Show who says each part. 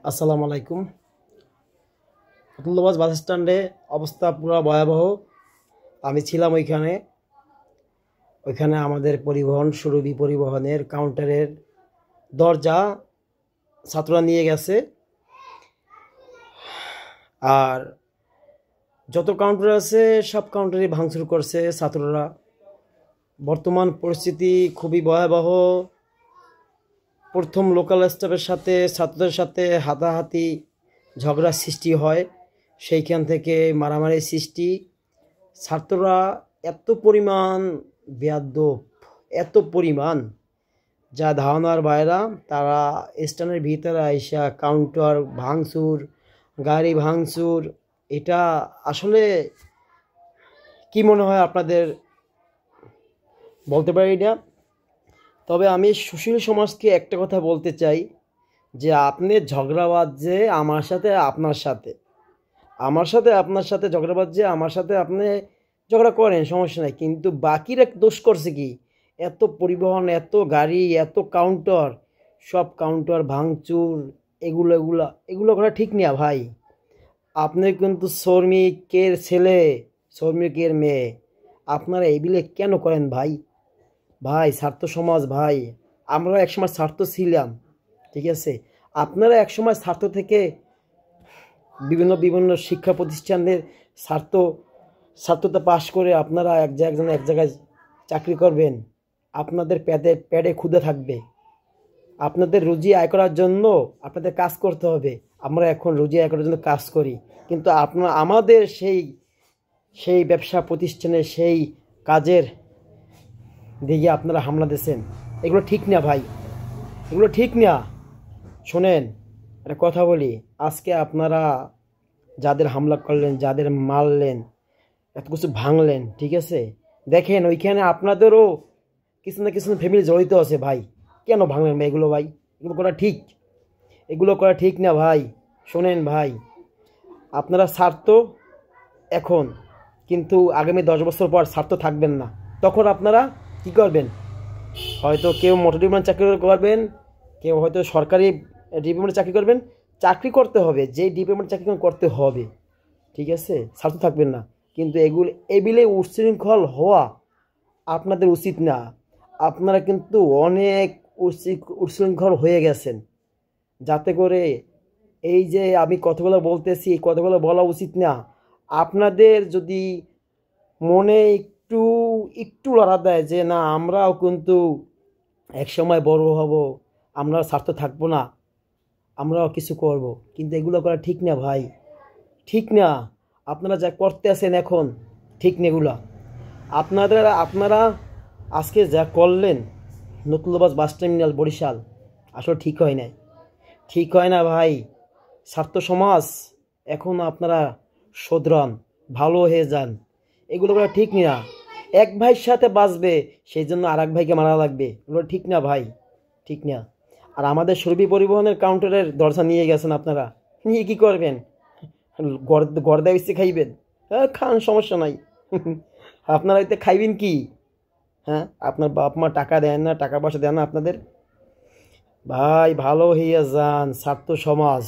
Speaker 1: আসসালামু আলাইকুম। ফতুল্লাবাজ বাস স্ট্যান্ডে অবস্থা পুরো ভয়াবহ। আমি ছিলাম ওইখানে আমাদের পরিবহন সুরভি পরিবহনের কাউন্টারের দরজা ছাত্ররা নিয়ে গেছে। আর যত কাউন্টার আছে সব কাউন্টারই ভাঙচুর করছে ছাত্ররা। বর্তমান পরিস্থিতি খুবই ভয়াবহ। প্রথম লোকাল স্টাফের সাথে ছাত্রদের সাথে হাতাহাতি ঝগড়া সৃষ্টি হয়, সেইখান থেকে মারামারি সৃষ্টি। ছাত্ররা এত পরিমাণ বেয়াদব, এত পরিমাণ যা ধারণার বাইরা। তারা স্ট্যান্ডের ভিতরে আইসা কাউন্টার ভাঙচুর, গাড়ি ভাঙচুর। এটা আসলে কি মনে হয় আপনাদের বলতে পারি না। তবে আমি সুশীল সমাজকে একটা কথা বলতে চাই যে আপনি ঝগড়াবাজ যে আমার সাথে আপনার সাথে ঝগড়াবাজ যে আমার সাথে আপনি ঝগড়া করেন, সমস্যা নাই, কিন্তু বাকিরা দোষ করছে কি? এত পরিবহন, এত গাড়ি, এত কাউন্টার, সব কাউন্টার ভাঙচুর, এগুলো করা ঠিক না ভাই। আপনি কিন্তু শ্রমিকের ছেলে, শ্রমিকের মেয়ে, আপনারা এগুলো কেন করেন ভাই? ছাত্র সমাজ ভাই, আমরা একসময় ছাত্র ছিলাম, ঠিক আছে? আপনারা একসময় ছাত্র থেকে বিভিন্ন বিভিন্ন শিক্ষা প্রতিষ্ঠানের ছাত্রতা পাশ করে আপনারা এক জায়গায় চাকরি করবেন। আপনাদের পেটে ক্ষুধা থাকবে, আপনাদের রুজি আয় করার জন্য আপনাদের কাজ করতে হবে। আমরা এখন রুজি আয় করার জন্য কাজ করি, কিন্তু আমাদের সেই ব্যবসা প্রতিষ্ঠানের সেই কাজের দিকে আপনারা হামলা দিয়েছেন। এগুলো ঠিক না ভাই, এগুলো ঠিক না। শোনেন, একটা কথা বলি, আজকে আপনারা যাদের হামলা করলেন, যাদের মারলেন, এত কিছু ভাঙলেন, ঠিক আছে, দেখেন ওইখানে আপনাদেরও কিছু না কিছু ফ্যামিলি জড়িত আছে ভাই। কেন ভাঙলেন ভাই এগুলো? ভাই এগুলো করা ঠিক না ভাই। শোনেন ভাই, আপনারা স্বার্থ এখন, কিন্তু আগামী 10 বছর পর স্বার্থ থাকবেন না। তখন আপনারা কি করবেন? হয়তো কেউ মোটর ডিপার্টমেন্ট চাকরি করবেন, কেউ হয়তো সরকারি ডিপার্টমেন্টে চাকরি করবেন। চাকরি করতে হবে, যেই ডিপার্টমেন্ট চাকরি করতে হবে, ঠিক আছে, স্বার্থ থাকবেন না। কিন্তু এবিলে উচ্ছৃঙ্খল হওয়া আপনাদের উচিত না। আপনারা কিন্তু অনেক উচ্ছৃঙ্খল হয়ে গেছেন, যাতে করে এই যে আমি কথাগুলো বলতেছি, এই কথাগুলো বলা উচিত না। আপনাদের যদি মনে একটু একটু লড়া দেয় যে না, আমরাও কিন্তু একসময় বড় হব, আমরা স্বার্থ থাকবো না, আমরাও কিছু করব, কিন্তু এগুলো করা ঠিক না ভাই, ঠিক না। আপনারা যা করতে আছেন এখন ঠিক না এগুলা। আপনারা আজকে যা করলেন নতুল্লাবাজ বাস টার্মিনাল বরিশাল, আসলে ঠিক হয় না ভাই। ছাত্র সমাজ এখন আপনারা শোধরান, ভালো হয়ে যান। এগুলো করা ঠিক না। এক ভাইয়ের সাথে বাঁচবে, সেই জন্য আর এক ভাইকে মারা লাগবে, এগুলো ঠিক না ভাই, ঠিক না। আর আমাদের সুরভি পরিবহনের কাউন্টারের দরজা নিয়ে গেছেন আপনারা, নিয়ে কী করবেন? গর্দা বেশি খাইবেন? হ্যাঁ খান, সমস্যা নাই। আপনারা এতে খাইবেন কি? হ্যাঁ, আপনার বাপ মা টাকা দেন না, টাকা পয়সা দেন না আপনাদের? ভাই ভালো হইয়া যান ছাত্র সমাজ।